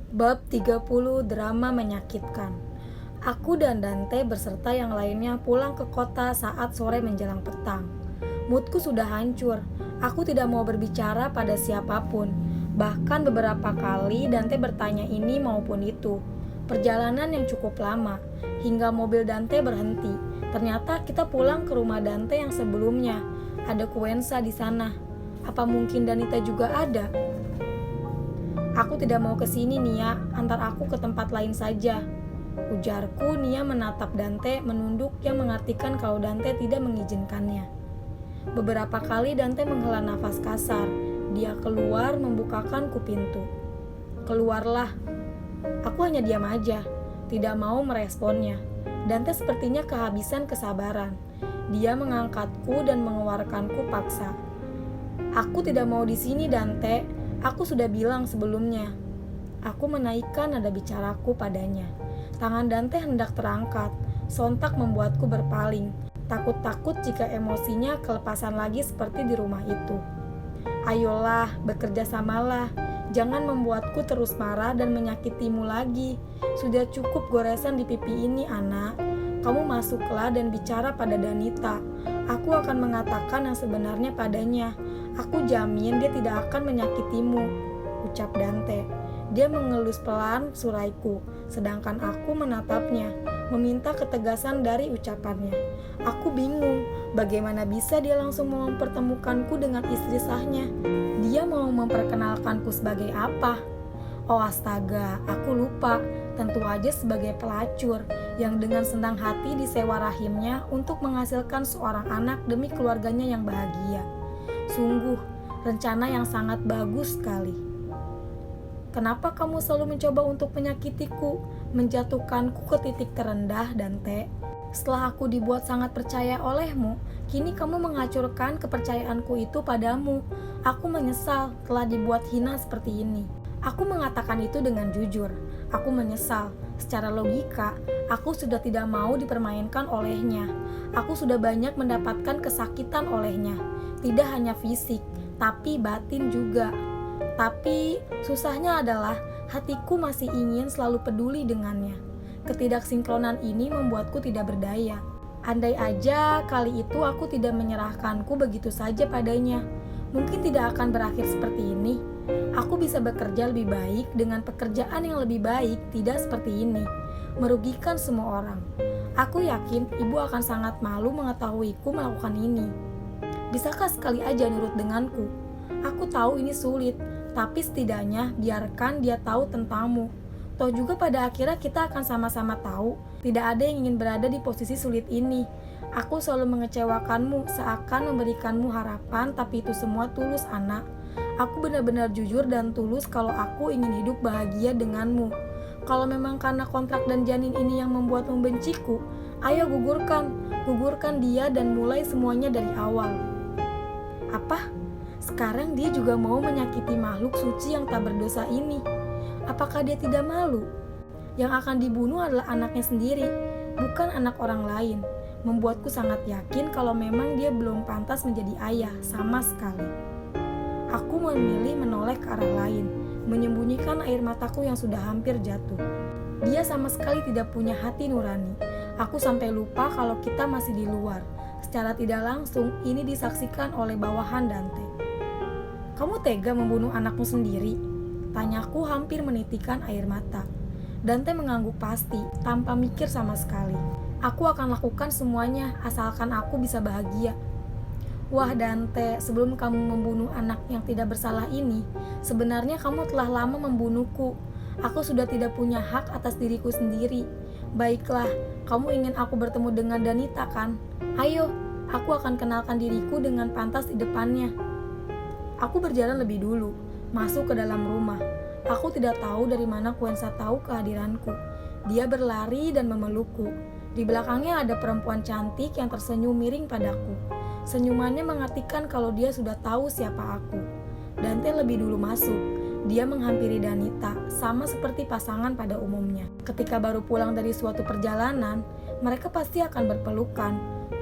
Bab 30 Drama Menyakitkan. Aku dan Dante beserta yang lainnya pulang ke kota saat sore menjelang petang. Moodku sudah hancur. Aku tidak mau berbicara pada siapapun. Bahkan beberapa kali Dante bertanya ini maupun itu. Perjalanan yang cukup lama, hingga mobil Dante berhenti. Ternyata kita pulang ke rumah Dante yang sebelumnya. Ada Kuensa di sana. Apa mungkin Danita juga ada? Aku tidak mau ke sini, Nia. Antar aku ke tempat lain saja. Ujarku. Nia menatap Dante menunduk yang mengartikan kalau Dante tidak mengizinkannya. Beberapa kali Dante menghela nafas kasar. Dia keluar membukakanku pintu. Keluarlah. Aku hanya diam aja, tidak mau meresponnya. Dante sepertinya kehabisan kesabaran. Dia mengangkatku dan mengeluarkanku paksa. Aku tidak mau di sini, Dante. Aku sudah bilang sebelumnya. Aku menaikkan nada bicaraku padanya. Tangan Dante hendak terangkat, sontak membuatku berpaling. Takut-takut jika emosinya kelepasan lagi seperti di rumah itu. Ayolah, bekerja samalah. Jangan membuatku terus marah dan menyakitimu lagi. Sudah cukup goresan di pipi ini, anak. Kamu masuklah dan bicara pada Danita. Aku akan mengatakan yang sebenarnya padanya. Aku jamin dia tidak akan menyakitimu, ucap Dante. Dia mengelus pelan suraiku, sedangkan aku menatapnya, meminta ketegasan dari ucapannya. Aku bingung, bagaimana bisa dia langsung mau mempertemukanku dengan istri sahnya? Dia mau memperkenalkanku sebagai apa? Oh astaga, aku lupa. Tentu aja sebagai pelacur yang dengan senang hati disewa rahimnya untuk menghasilkan seorang anak demi keluarganya yang bahagia. Sungguh, rencana yang sangat bagus sekali. Kenapa kamu selalu mencoba untuk menyakitiku, menjatuhkanku ke titik terendah, Dante? Setelah aku dibuat sangat percaya olehmu, kini kamu menghancurkan kepercayaanku itu padamu. Aku menyesal telah dibuat hina seperti ini. Aku mengatakan itu dengan jujur. Aku menyesal. Secara logika, aku sudah tidak mau dipermainkan olehnya. Aku sudah banyak mendapatkan kesakitan olehnya. Tidak hanya fisik, tapi batin juga. Tapi susahnya adalah hatiku masih ingin selalu peduli dengannya. Ketidaksinkronan ini membuatku tidak berdaya. Andai aja kali itu aku tidak menyerahkanku begitu saja padanya, mungkin tidak akan berakhir seperti ini. Aku bisa bekerja lebih baik dengan pekerjaan yang lebih baik, tidak seperti ini, merugikan semua orang. Aku yakin ibu akan sangat malu mengetahuiku melakukan ini. Bisakah sekali aja nurut denganku? Aku tahu ini sulit, tapi setidaknya biarkan dia tahu tentangmu. Toh juga pada akhirnya kita akan sama-sama tahu, tidak ada yang ingin berada di posisi sulit ini. Aku selalu mengecewakanmu, seakan memberikanmu harapan, tapi itu semua tulus, anak. Aku benar-benar jujur dan tulus kalau aku ingin hidup bahagia denganmu. Kalau memang karena kontrak dan janin ini yang membuat membenciku, ayo gugurkan dia dan mulai semuanya dari awal. Apa? Sekarang dia juga mau menyakiti makhluk suci yang tak berdosa ini. Apakah dia tidak malu? Yang akan dibunuh adalah anaknya sendiri, bukan anak orang lain. Membuatku sangat yakin kalau memang dia belum pantas menjadi ayah sama sekali. Aku memilih menoleh ke arah lain, menyembunyikan air mataku yang sudah hampir jatuh. Dia sama sekali tidak punya hati nurani. Aku sampai lupa kalau kita masih di luar. Secara tidak langsung, ini disaksikan oleh bawahan Dante. Kamu tega membunuh anakmu sendiri? Tanyaku hampir menitikan air mata. Dante mengangguk pasti, tanpa mikir sama sekali. Aku akan lakukan semuanya, asalkan aku bisa bahagia. Wah Dante, sebelum kamu membunuh anak yang tidak bersalah ini, sebenarnya kamu telah lama membunuhku. Aku sudah tidak punya hak atas diriku sendiri. Baiklah, kamu ingin aku bertemu dengan Danita kan? Ayo, aku akan kenalkan diriku dengan pantas di depannya. Aku berjalan lebih dulu, masuk ke dalam rumah. Aku tidak tahu dari mana Kuensa tahu kehadiranku. Dia berlari dan memelukku. Di belakangnya ada perempuan cantik yang tersenyum miring padaku. Senyumannya mengartikan kalau dia sudah tahu siapa aku. Dante lebih dulu masuk. Dia menghampiri Danita, sama seperti pasangan pada umumnya. Ketika baru pulang dari suatu perjalanan, mereka pasti akan berpelukan.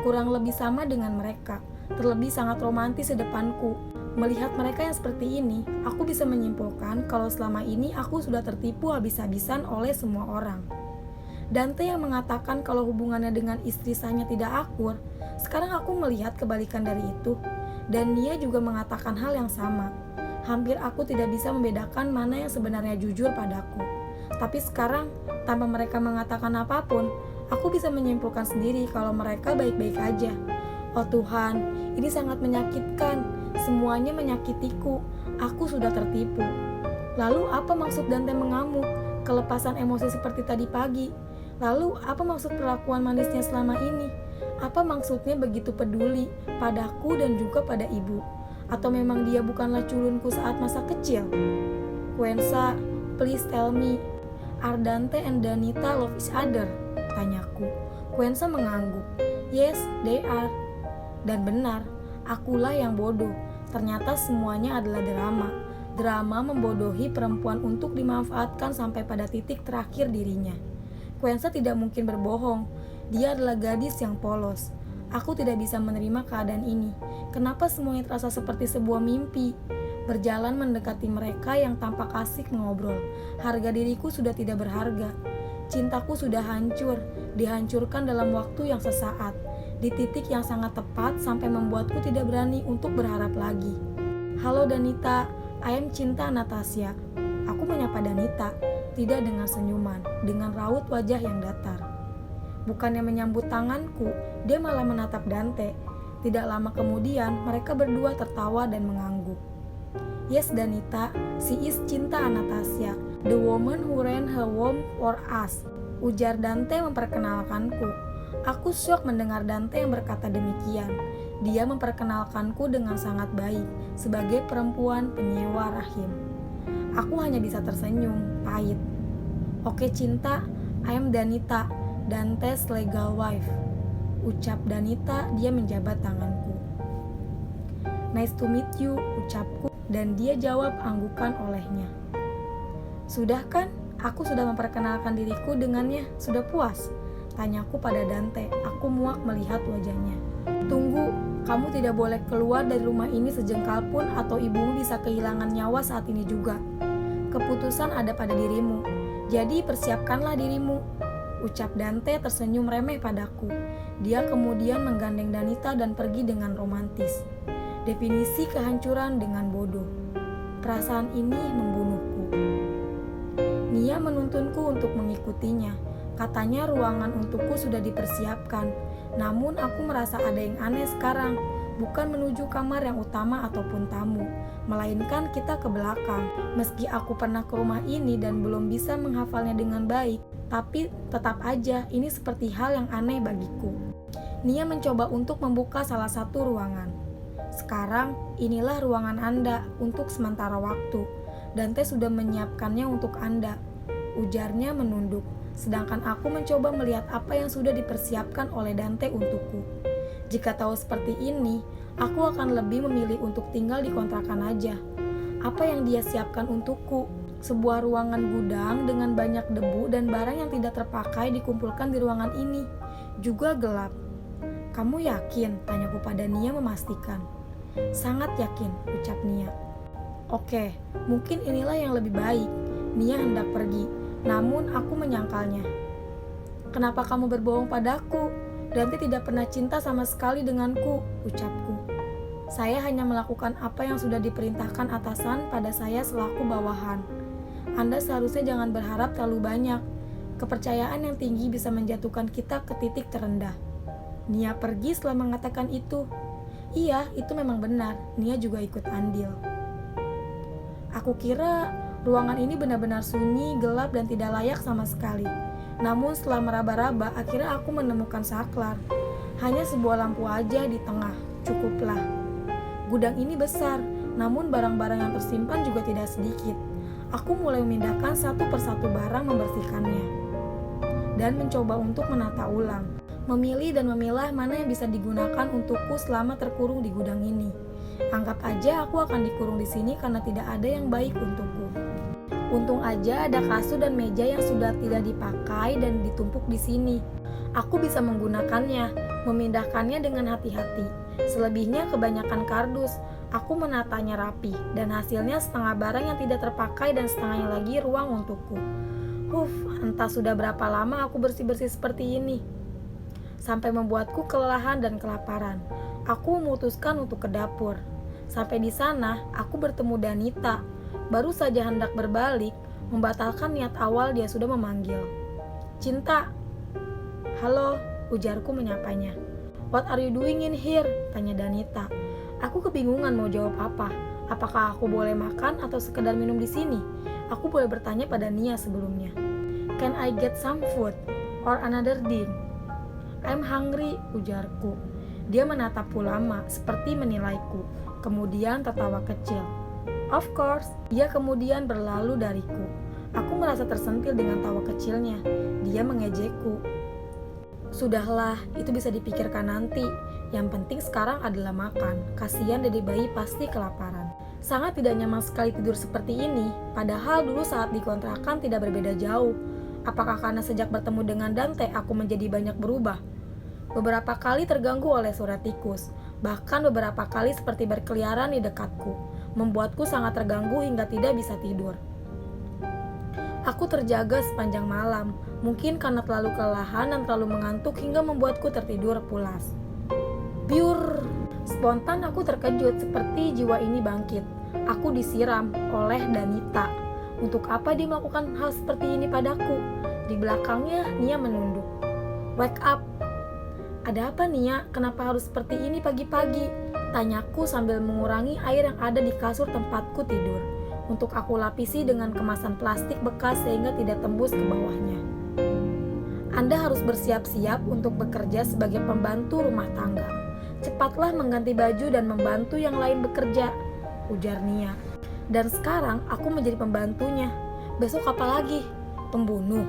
Kurang lebih sama dengan mereka. Terlebih sangat romantis di depanku. Melihat mereka yang seperti ini, aku bisa menyimpulkan kalau selama ini aku sudah tertipu habis-habisan oleh semua orang. Dante yang mengatakan kalau hubungannya dengan istri sahnya tidak akur, sekarang aku melihat kebalikan dari itu. Dan dia juga mengatakan hal yang sama. Hampir aku tidak bisa membedakan mana yang sebenarnya jujur padaku. Tapi sekarang, tanpa mereka mengatakan apapun, aku bisa menyimpulkan sendiri kalau mereka baik-baik aja. Oh Tuhan, ini sangat menyakitkan. Semuanya menyakitiku. Aku sudah tertipu. Lalu apa maksud Dante mengamuk? Kelepasan emosi seperti tadi pagi. Lalu apa maksud perlakuan manisnya selama ini? Apa maksudnya begitu peduli padaku dan juga pada ibu? Atau memang dia bukanlah culunku saat masa kecil? Quensa, please tell me, are Dante and Danita love each other? Tanyaku. Quensa mengangguk. Yes, they are. Dan benar, akulah yang bodoh. Ternyata semuanya adalah drama. Drama membodohi perempuan untuk dimanfaatkan sampai pada titik terakhir dirinya. Quensa tidak mungkin berbohong. Dia adalah gadis yang polos. Aku tidak bisa menerima keadaan ini. Kenapa semuanya terasa seperti sebuah mimpi? Berjalan mendekati mereka yang tanpa kasih mengobrol. Harga diriku sudah tidak berharga. Cintaku sudah hancur, dihancurkan dalam waktu yang sesaat. Di titik yang sangat tepat sampai membuatku tidak berani untuk berharap lagi. Halo Danita, I am Cinta Natasha. Aku menyapa Danita. Tidak dengan senyuman, dengan raut wajah yang datar. Bukannya menyambut tanganku, dia malah menatap Dante. Tidak lama kemudian, mereka berdua tertawa dan mengangguk. Yes Danita, she is Cinta Natasha, the woman who ran her home for us. Ujar Dante memperkenalkanku. Aku syok mendengar Dante yang berkata demikian. Dia memperkenalkanku dengan sangat baik, sebagai perempuan penyewa rahim. Aku hanya bisa tersenyum, pahit. Oke Cinta, I am Danita, Dante's legal wife. Ucap Danita, dia menjabat tanganku. Nice to meet you, ucapku, dan dia jawab anggukan olehnya. Sudah kan? Aku sudah memperkenalkan diriku dengannya, sudah puas? Tanyaku pada Dante, aku muak melihat wajahnya. Tunggu, kamu tidak boleh keluar dari rumah ini sejengkal pun atau ibumu bisa kehilangan nyawa saat ini juga. Keputusan ada pada dirimu, jadi persiapkanlah dirimu. Ucap Dante tersenyum remeh padaku. Dia kemudian menggandeng Danita dan pergi dengan romantis. Definisi kehancuran dengan bodoh. Perasaan ini membunuhku. Nia menuntunku untuk mengikutinya. Katanya ruangan untukku sudah dipersiapkan. Namun aku merasa ada yang aneh sekarang. Bukan menuju kamar yang utama ataupun tamu, melainkan kita ke belakang. Meski aku pernah ke rumah ini dan belum bisa menghafalnya dengan baik, tapi tetap aja ini seperti hal yang aneh bagiku. Nia mencoba untuk membuka salah satu ruangan. Sekarang, inilah ruangan Anda untuk sementara waktu. Dante sudah menyiapkannya untuk Anda. Ujarnya menunduk, sedangkan aku mencoba melihat apa yang sudah dipersiapkan oleh Dante untukku. Jika tahu seperti ini, aku akan lebih memilih untuk tinggal di kontrakan aja. Apa yang dia siapkan untukku? Sebuah ruangan gudang dengan banyak debu dan barang yang tidak terpakai dikumpulkan di ruangan ini. Juga gelap. Kamu yakin? Tanyaku pada Nia memastikan. Sangat yakin, ucap Nia. Oke, mungkin inilah yang lebih baik. Nia hendak pergi, namun aku menyangkalnya. Kenapa kamu berbohong padaku? Dante tidak pernah cinta sama sekali denganku, ucapku. Saya hanya melakukan apa yang sudah diperintahkan atasan pada saya selaku bawahan. Anda seharusnya jangan berharap terlalu banyak. Kepercayaan yang tinggi bisa menjatuhkan kita ke titik terendah. Nia pergi setelah mengatakan itu. Iya, itu memang benar. Nia juga ikut andil. Aku kira ruangan ini benar-benar sunyi, gelap, dan tidak layak sama sekali. Namun setelah meraba-raba, akhirnya aku menemukan saklar. Hanya sebuah lampu aja di tengah, cukuplah. Gudang ini besar, namun barang-barang yang tersimpan juga tidak sedikit. Aku mulai memindahkan satu persatu barang, membersihkannya, dan mencoba untuk menata ulang. Memilih dan memilah mana yang bisa digunakan untukku selama terkurung di gudang ini. Anggap aja aku akan dikurung di sini karena tidak ada yang baik untukku. Untung aja ada kasur dan meja yang sudah tidak dipakai dan ditumpuk di sini. Aku bisa menggunakannya, memindahkannya dengan hati-hati. Selebihnya kebanyakan kardus. Aku menatanya rapi, dan hasilnya setengah barang yang tidak terpakai dan setengahnya lagi ruang untukku. Entah sudah berapa lama aku bersih-bersih seperti ini. Sampai membuatku kelelahan dan kelaparan. Aku memutuskan untuk ke dapur. Sampai di sana, aku bertemu Danita. Baru saja hendak berbalik, membatalkan niat awal dia sudah memanggil. "Cinta." "Halo," ujarku menyapanya. "What are you doing in here?" tanya Danita. Aku kebingungan mau jawab apa. Apakah aku boleh makan atau sekedar minum di sini? Aku boleh bertanya pada Nia sebelumnya. "Can I get some food? Or another drink?" "I'm hungry," ujarku. Dia menatapku lama, seperti menilaiku. Kemudian tertawa kecil. "Of course." Dia kemudian berlalu dariku. Aku merasa tersentil dengan tawa kecilnya. Dia mengejekku. "Sudahlah, itu bisa dipikirkan nanti. Yang penting sekarang adalah makan. Kasihan Dede bayi pasti kelaparan." Sangat tidak nyaman sekali tidur seperti ini, padahal dulu saat dikontrakan tidak berbeda jauh. Apakah karena sejak bertemu dengan Dante aku menjadi banyak berubah? Beberapa kali terganggu oleh suara tikus, bahkan beberapa kali seperti berkeliaran di dekatku, membuatku sangat terganggu hingga tidak bisa tidur. Aku terjaga sepanjang malam, mungkin karena terlalu kelelahan dan terlalu mengantuk hingga membuatku tertidur pulas. Biur! Spontan aku terkejut seperti jiwa ini bangkit. Aku disiram oleh Danita. Untuk apa dia melakukan hal seperti ini padaku? Di belakangnya Nia menunduk. "Wake up!" "Ada apa Nia? Kenapa harus seperti ini pagi-pagi?" tanyaku sambil mengurangi air yang ada di kasur tempatku tidur. Untuk aku lapisi dengan kemasan plastik bekas sehingga tidak tembus ke bawahnya. "Anda harus bersiap-siap untuk bekerja sebagai pembantu rumah tangga. Cepatlah mengganti baju dan membantu yang lain bekerja," ujar Nia. "Dan sekarang aku menjadi pembantunya. Besok apa lagi? Pembunuh?"